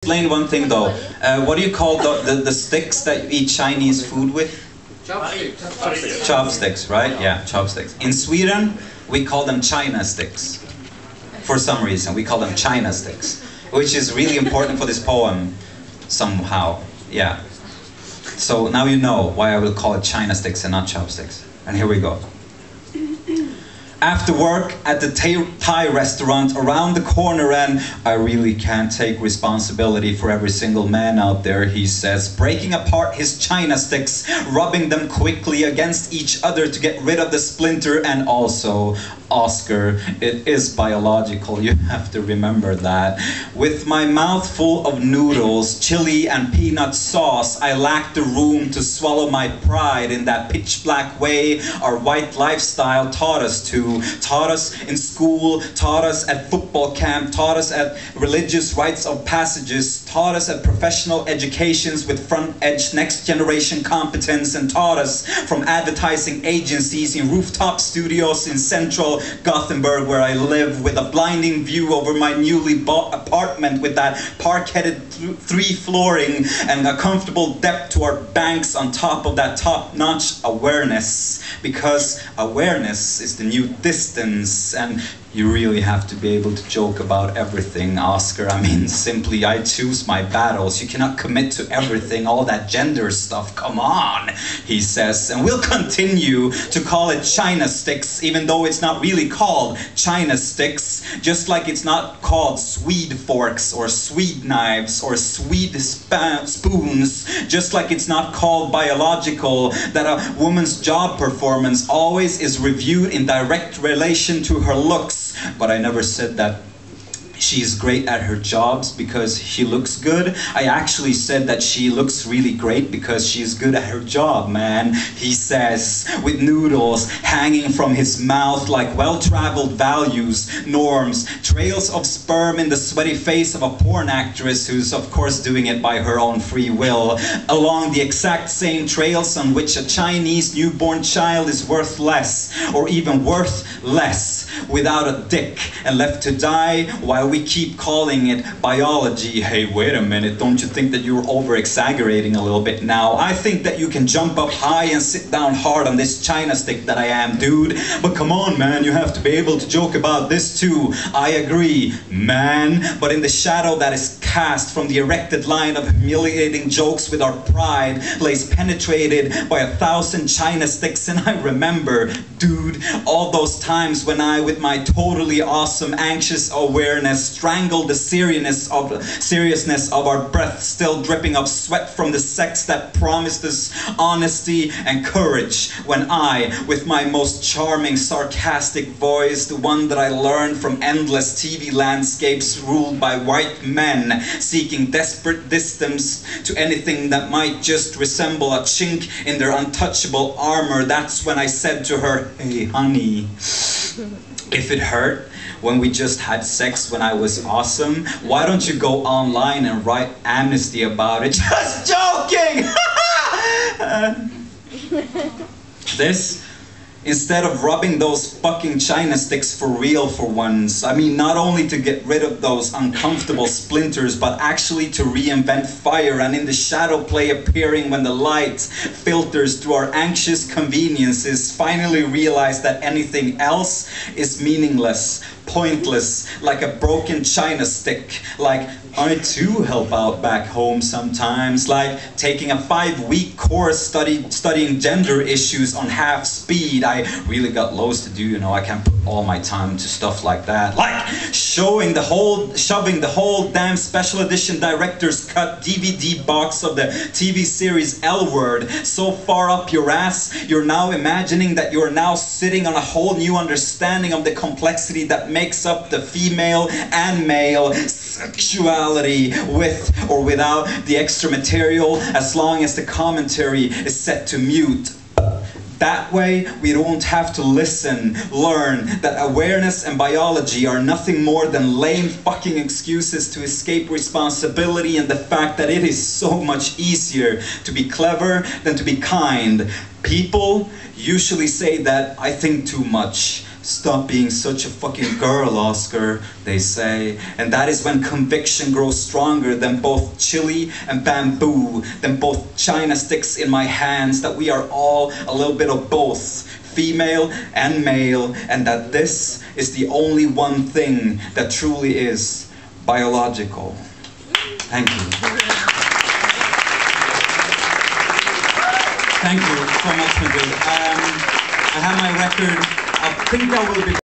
Explain one thing though. What do you call the sticks that you eat Chinese food with? Chopsticks. Chopsticks, right? Yeah, chopsticks. In Sweden, we call them China sticks. For some reason, we call them China sticks, which is really important for this poem, somehow. Yeah. So now you know why I will call it China sticks and not chopsticks. And here we go. After work at the Thai restaurant around the corner, and I really can't take responsibility for every single man out there, he says, breaking apart his China sticks, rubbing them quickly against each other to get rid of the splinter. And also, Oskar, it is biological, you have to remember that. With my mouth full of noodles, chili and peanut sauce, I lack the room to swallow my pride in that pitch black way our white lifestyle taught us to. Taught us in school, taught us at football camp, taught us at religious rites of passages, taught us at professional educations with front edge next generation competence, and taught us from advertising agencies in rooftop studios in central Gothenburg, where I live, with a blinding view over my newly bought apartment with that parquetted three flooring and a comfortable depth to our banks on top of that top-notch awareness. Because awareness is the new distance, and you really have to be able to joke about everything, Oskar. I mean, simply, I choose my battles. You cannot commit to everything, all that gender stuff. Come on, he says. And we'll continue to call it China sticks, even though it's not really called China sticks. Just like it's not called Swede forks or Swede knives or Swede spoons. Just like it's not called biological that a woman's job performance always is reviewed in direct relation to her looks. But I never said that she's great at her jobs because she looks good. I actually said that she looks really great because she's good at her job, man. He says, with noodles hanging from his mouth like well-traveled values, norms, trails of sperm in the sweaty face of a porn actress who's of course doing it by her own free will, along the exact same trails on which a Chinese newborn child is worth less, or even worth less, without a dick and left to die while we keep calling it biology. Hey, wait a minute, don't you think that you're over-exaggerating a little bit now? I think that you can jump up high and sit down hard on this China stick that I am, dude. But come on, man, you have to be able to joke about this too. I agree, man. But in the shadow that is cast from the erected line of humiliating jokes with our pride lays penetrated by 1,000 China sticks. And I remember, dude, all those times when I, with my totally awesome anxious awareness, strangled the seriousness of our breath, still dripping of sweat from the sex that promised us honesty and courage, when I, with my most charming sarcastic voice, the one that I learned from endless TV landscapes ruled by white men, seeking desperate distance to anything that might just resemble a chink in their untouchable armor, that's when I said to her, hey honey, if it hurt when we just had sex when I was awesome, why don't you go online and write amnesty about it? Just joking! This, instead of rubbing those fucking China sticks for real for once, I mean, not only to get rid of those uncomfortable splinters, but actually to reinvent fire, and in the shadow play appearing when the light filters through our anxious conveniences, finally realize that anything else is meaningless, pointless, like a broken China stick. Like, I too help out back home sometimes, like taking a 5-week course studying gender issues on half speed. I really got loads to do, you know, I can't put all my time to stuff like that. Like shoving the whole damn special edition director's cut DVD box of the TV series L Word so far up your ass, you're now imagining that you're now sitting on a whole new understanding of the complexity that makes up the female and male sexuality, with or without the extra material, as long as the commentary is set to mute. That way, we don't have to listen, learn that awareness and biology are nothing more than lame fucking excuses to escape responsibility, and the fact that it is so much easier to be clever than to be kind. People usually say that I think too much, Stop being such a fucking girl, Oskar, they say. And that is when conviction grows stronger than both chili and bamboo, than both China sticks in my hands, that we are all a little bit of both, female and male, and that this is the only one thing that truly is biological. Thank you. Thank you so much, Madrid. I have my record. I think that will be